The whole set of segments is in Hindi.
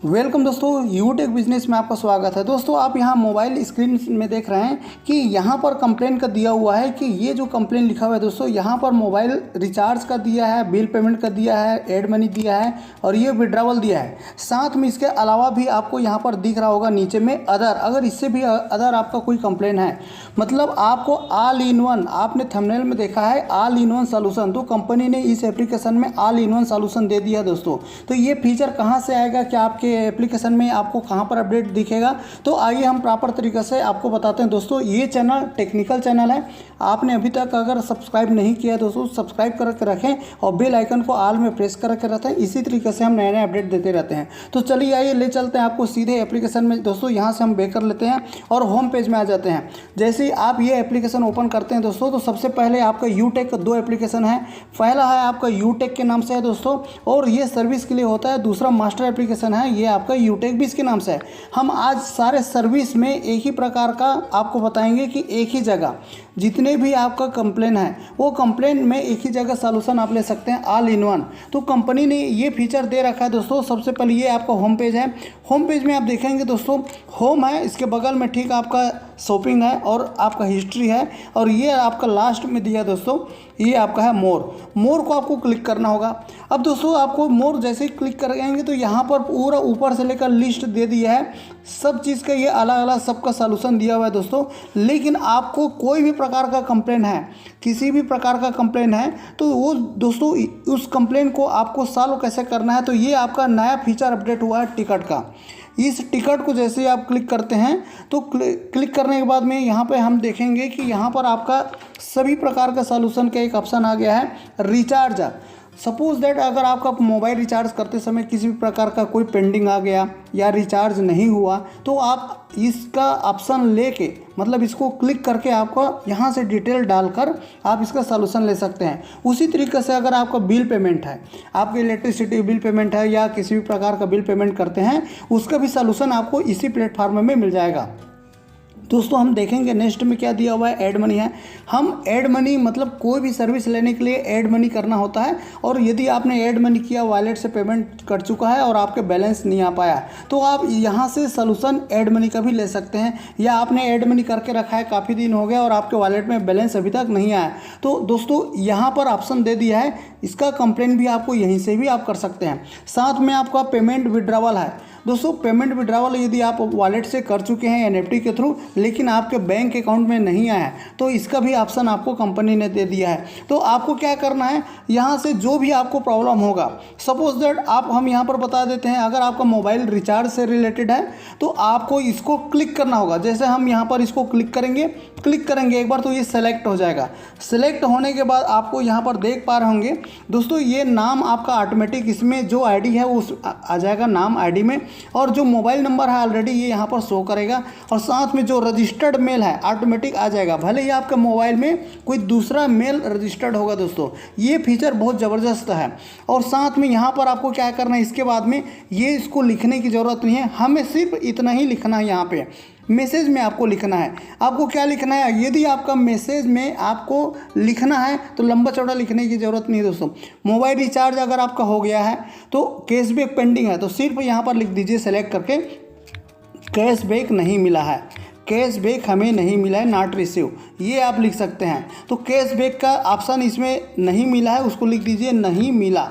वेलकम दोस्तों, यूटेक बिजनेस में आपका स्वागत है। दोस्तों आप यहाँ मोबाइल स्क्रीन में देख रहे हैं कि यहाँ पर कंप्लेन का दिया हुआ है कि ये जो कंप्लेन लिखा हुआ है दोस्तों, यहाँ पर मोबाइल रिचार्ज का दिया है, बिल पेमेंट का दिया है, एड मनी दिया है और ये विड्रावल दिया है। साथ में इसके अलावा भी आपको यहाँ पर दिख रहा होगा नीचे में अदर, अगर इससे भी अदर आपका कोई कंप्लेन है, मतलब आपको ऑल इन वन, आपने थंबनेल में देखा है ऑल इन वन सोल्यूशन, तो कंपनी ने इस एप्लीकेशन में ऑल इन वन सोल्यूशन दे दिया दोस्तों। तो ये फीचर कहाँ से आएगा, क्या आपके एप्लीकेशन में आपको कहां पर अपडेट दिखेगा, तो आइए हम प्रॉपर तरीके से आपको बताते हैं। दोस्तों ये चैनल टेक्निकल चैनल है, आपने अभी तक अगर सब्सक्राइब नहीं किया दोस्तों सब्सक्राइब करके रखें और बेल आइकन को ऑल में प्रेस करके रखें। इसी तरीके से हम नए नए अपडेट देते रहते हैं। तो चलिए आइए ले चलते हैं आपको सीधे एप्लीकेशन में। दोस्तों यहाँ से हम बैक कर लेते हैं और होम पेज में आ जाते हैं। जैसे ही आप ये एप्लीकेशन ओपन करते हैं दोस्तों, तो सबसे पहले आपका यूटेक का दो एप्लीकेशन है। पहला है आपका यूटेक के नाम से है दोस्तों, और ये सर्विस के लिए होता है। दूसरा मास्टर एप्लीकेशन है, ये आपका यूटेक भी इसके नाम से है। हम आज सारे सर्विस में एक ही प्रकार का आपको बताएंगे कि एक ही जगह जितने भी आपका कंप्लेन है वो कंप्लेन में एक ही जगह सॉल्यूशन आप ले सकते हैं ऑल इन वन। तो कंपनी ने ये फीचर दे रखा है दोस्तों। सबसे पहले ये आपका होम पेज है। होम पेज में आप देखेंगे दोस्तों, होम है, इसके बगल में ठीक आपका शॉपिंग है और आपका हिस्ट्री है, और ये आपका लास्ट में दिया दोस्तों, ये आपका है मोर को आपको क्लिक करना होगा। अब दोस्तों आपको मोर जैसे ही क्लिक करेंगे तो यहाँ पर पूरा ऊपर से लेकर लिस्ट दे दिया है, सब चीज़ का ये अलग अलग सबका सॉल्यूशन दिया हुआ है दोस्तों। लेकिन आपको कोई भी प्रकार का कंप्लेन है, किसी भी प्रकार का कंप्लेन है, तो वो दोस्तों उस कंप्लेन को आपको सॉल्व कैसे करना है, तो ये आपका नया फीचर अपडेट हुआ है टिकट का। इस टिकट को जैसे ही आप क्लिक करते हैं तो क्लिक करने के बाद में यहाँ पे हम देखेंगे कि यहाँ पर आपका सभी प्रकार का सॉल्यूशन का एक ऑप्शन आ गया है, रिचार्ज। सपोज दैट अगर आपका मोबाइल रिचार्ज करते समय किसी भी प्रकार का कोई पेंडिंग आ गया या रिचार्ज नहीं हुआ, तो आप इसका ऑप्शन लेके, मतलब इसको क्लिक करके आपको यहाँ से डिटेल डालकर आप इसका सॉल्यूशन ले सकते हैं। उसी तरीके से अगर आपका बिल पेमेंट है, आपके इलेक्ट्रिसिटी बिल पेमेंट है या किसी भी प्रकार का बिल पेमेंट करते हैं, उसका भी सॉल्यूशन आपको इसी प्लेटफॉर्म में मिल जाएगा। दोस्तों हम देखेंगे नेक्स्ट में क्या दिया हुआ है, ऐड मनी है। हम ऐड मनी मतलब कोई भी सर्विस लेने के लिए ऐड मनी करना होता है, और यदि आपने ऐड मनी किया, वॉलेट से पेमेंट कर चुका है और आपके बैलेंस नहीं आ पाया, तो आप यहाँ से सॉल्यूशन ऐड मनी का भी ले सकते हैं। या आपने ऐड मनी करके रखा है, काफ़ी दिन हो गया और आपके वॉलेट में बैलेंस अभी तक नहीं आया, तो दोस्तों यहाँ पर ऑप्शन दे दिया है, इसका कंप्लेन भी आपको यहीं से भी आप कर सकते हैं। साथ में आपका पेमेंट विड्रावल है दोस्तों। पेमेंट विड्रावल यदि आप वॉलेट से कर चुके हैं एनएफटी के थ्रू, लेकिन आपके बैंक अकाउंट में नहीं आया, तो इसका भी ऑप्शन आपको कंपनी ने दे दिया है। तो आपको क्या करना है, यहाँ से जो भी आपको प्रॉब्लम होगा, सपोज दैट हम यहाँ पर बता देते हैं, अगर आपका मोबाइल रिचार्ज से रिलेटेड है तो आपको इसको क्लिक करना होगा। जैसे हम यहाँ पर इसको क्लिक करेंगे एक बार, तो ये सेलेक्ट हो जाएगा। सेलेक्ट होने के बाद आपको यहाँ पर देख पा रहे होंगे दोस्तों, ये नाम आपका ऑटोमेटिक इसमें जो आईडी है वो आ जाएगा नाम आईडी में, और जो मोबाइल नंबर है ऑलरेडी ये यहाँ पर शो करेगा, और साथ में जो रजिस्टर्ड मेल है ऑटोमेटिक आ जाएगा, भले ही आपके मोबाइल में कोई दूसरा मेल रजिस्टर्ड होगा दोस्तों। ये फीचर बहुत ज़बरदस्त है। और साथ में यहाँ पर आपको क्या करना है, इसके बाद में ये इसको लिखने की ज़रूरत नहीं है, हमें सिर्फ इतना ही लिखना है। यहाँ पे मैसेज में आपको लिखना है, आपको क्या लिखना है, यदि आपका मैसेज में आपको लिखना है तो लंबा चौड़ा लिखने की ज़रूरत नहीं है दोस्तों। मोबाइल रिचार्ज अगर आपका हो गया है तो कैशबैक पेंडिंग है, तो सिर्फ यहाँ पर लिख दीजिए सेलेक्ट करके, कैशबैक नहीं मिला है, कैशबैक हमें नहीं मिला है, नॉट रिसीव, ये आप लिख सकते हैं। तो कैशबैक का ऑप्शन इसमें नहीं मिला है, उसको लिख दीजिए नहीं मिला।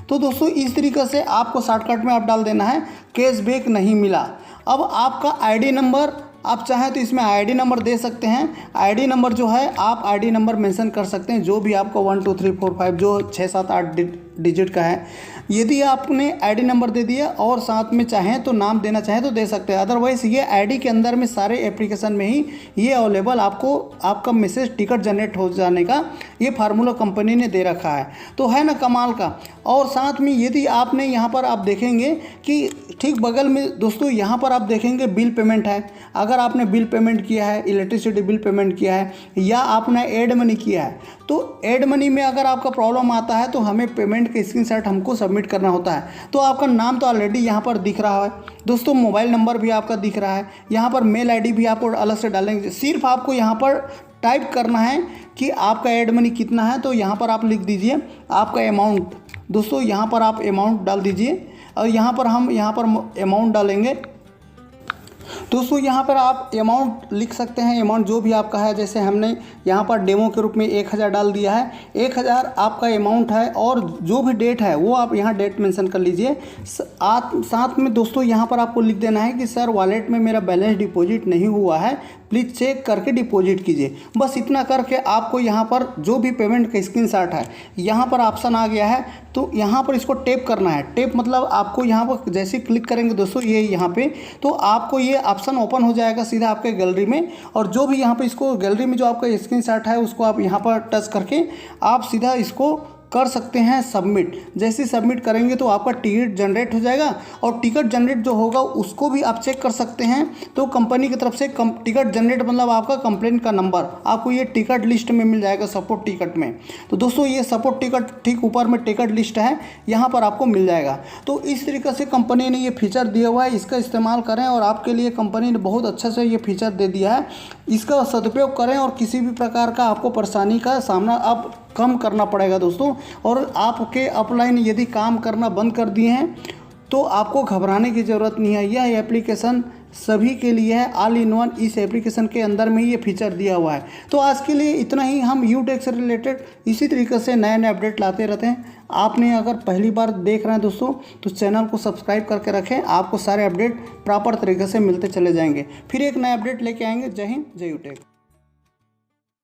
तो दोस्तों इस तरीके से आपको शॉर्टकट में आप डाल देना है कैशबैक नहीं मिला। अब आपका आईडी नंबर, आप चाहें तो इसमें आईडी नंबर दे सकते हैं। आईडी नंबर जो है आप आईडी नंबर मेंशन कर सकते हैं, जो भी आपको 1 2 3 4 5 जो 6 7 8 डिजिट का है। यदि आपने आईडी नंबर दे दिया और साथ में चाहें तो नाम देना चाहें तो दे सकते हैं। अदरवाइज़ ये आईडी के अंदर में सारे एप्लीकेशन में ही ये अवेलेबल आपको आपका मैसेज टिकट जनरेट हो जाने का ये फार्मूला कंपनी ने दे रखा है, तो है ना कमाल का। और साथ में यदि आपने यहाँ पर आप देखेंगे कि ठीक बगल में दोस्तों यहाँ पर आप देखेंगे बिल पेमेंट है। अगर आपने बिल पेमेंट किया है, इलेक्ट्रिसिटी बिल पेमेंट किया है, या आपने एड मनी किया है, तो एड मनी में अगर आपका प्रॉब्लम आता है तो हमें पेमेंट का स्क्रीनशॉट हमको सबमिट करना होता है। तो आपका नाम तो ऑलरेडी यहाँ पर दिख रहा है दोस्तों, मोबाइल नंबर भी आपका दिख रहा है, यहाँ पर मेल आईडी भी आपको अलग से डालेंगे। सिर्फ आपको यहाँ पर टाइप करना है कि आपका एड मनी कितना है, तो यहाँ पर आप लिख दीजिए आपका अमाउंट। दोस्तों यहाँ पर आप अमाउंट डाल दीजिए। और यहाँ पर हम अमाउंट डालेंगे। दोस्तों यहाँ पर आप अमाउंट लिख सकते हैं, अमाउंट जो भी आपका है। जैसे हमने यहाँ पर डेमो के रूप में 1000 डाल दिया है, 1000 आपका अमाउंट है और जो भी डेट है वो आप यहाँ डेट मेंशन कर लीजिए। साथ में दोस्तों यहाँ पर आपको लिख देना है कि सर वॉलेट में मेरा बैलेंस डिपॉजिट नहीं हुआ है, प्लीज़ चेक करके डिपॉजिट कीजिए। बस इतना करके आपको यहाँ पर जो भी पेमेंट का स्क्रीनशॉट है, यहाँ पर ऑप्शन आ गया है, तो यहाँ पर इसको टैप करना है। टैप मतलब आपको यहाँ पर जैसे क्लिक करेंगे दोस्तों ये यहाँ पे, तो आपको ये ऑप्शन ओपन हो जाएगा सीधा आपके गैलरी में। और जो भी यहाँ पे इसको गैलरी में जो आपका स्क्रीनशॉट है उसको आप यहाँ पर टच करके आप सीधा इसको कर सकते हैं सबमिट। जैसे सबमिट करेंगे तो आपका टिकट जनरेट हो जाएगा, और टिकट जनरेट जो होगा उसको भी आप चेक कर सकते हैं। तो कंपनी की तरफ से टिकट जनरेट मतलब आपका कंप्लेंट का नंबर आपको ये टिकट लिस्ट में मिल जाएगा, सपोर्ट टिकट में। तो दोस्तों ये सपोर्ट टिकट ठीक ऊपर में टिकट लिस्ट है, यहाँ पर आपको मिल जाएगा। तो इस तरीके से कंपनी ने ये फीचर दिया हुआ है, इसका इस्तेमाल करें। और आपके लिए कंपनी ने बहुत अच्छा से ये फीचर दे दिया है, इसका सदुपयोग करें और किसी भी प्रकार का आपको परेशानी का सामना अब कम करना पड़ेगा दोस्तों। और आपके अपलाइन यदि काम करना बंद कर दिए हैं तो आपको घबराने की ज़रूरत नहीं है। यह एप्लीकेशन सभी के लिए है, ऑल इन वन। इस एप्लीकेशन के अंदर में ही ये फीचर दिया हुआ है। तो आज के लिए इतना ही। हम यूटेक से रिलेटेड इसी तरीके से नए नए अपडेट लाते रहते हैं। आपने अगर पहली बार देख रहे हैं दोस्तों तो चैनल को सब्सक्राइब करके रखें, आपको सारे अपडेट प्रॉपर तरीके से मिलते चले जाएंगे। फिर एक नया अपडेट लेके आएंगे। जय हिंद, जय यूटेक।